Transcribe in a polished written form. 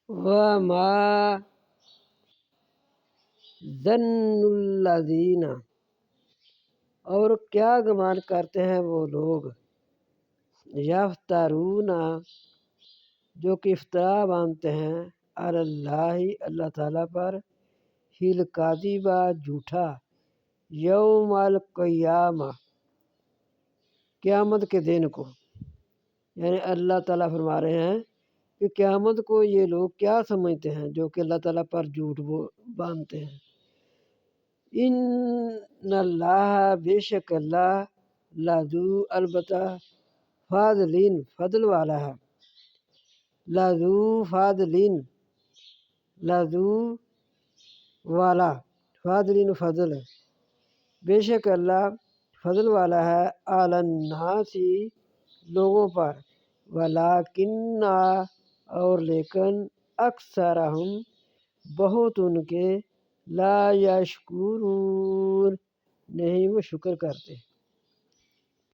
وما ظن الذین، اور کیا گمان کرتے ہیں وہ لوگ، یفترون، جو کہ افطرا باندھتے ہیں، علی اللہ، اللہ تعالیٰ پر، الکذب، جھوٹا، یوم القیامہ، قیامت کے دن کو۔ یعنی اللہ تعالیٰ فرما رہے ہیں کہ قیامت کو یہ لوگ کیا سمجھتے ہیں جو کہ اللہ تعالیٰ پر جھوٹ باندھتے ہیں۔ ان اللہ، بے شک اللہ، لذو، البتہ، فاضلین، فضل والا ہے، لذو فاضلین، لذو والا، فاضلین فضل، بے شک اللہ فضل والا ہے، علی الناس، لوگوں پر، ولیکن، اور لیکن، اکثرہم، بہت ان کے، لا یشکرون، نہیں وہ شکر کرتے۔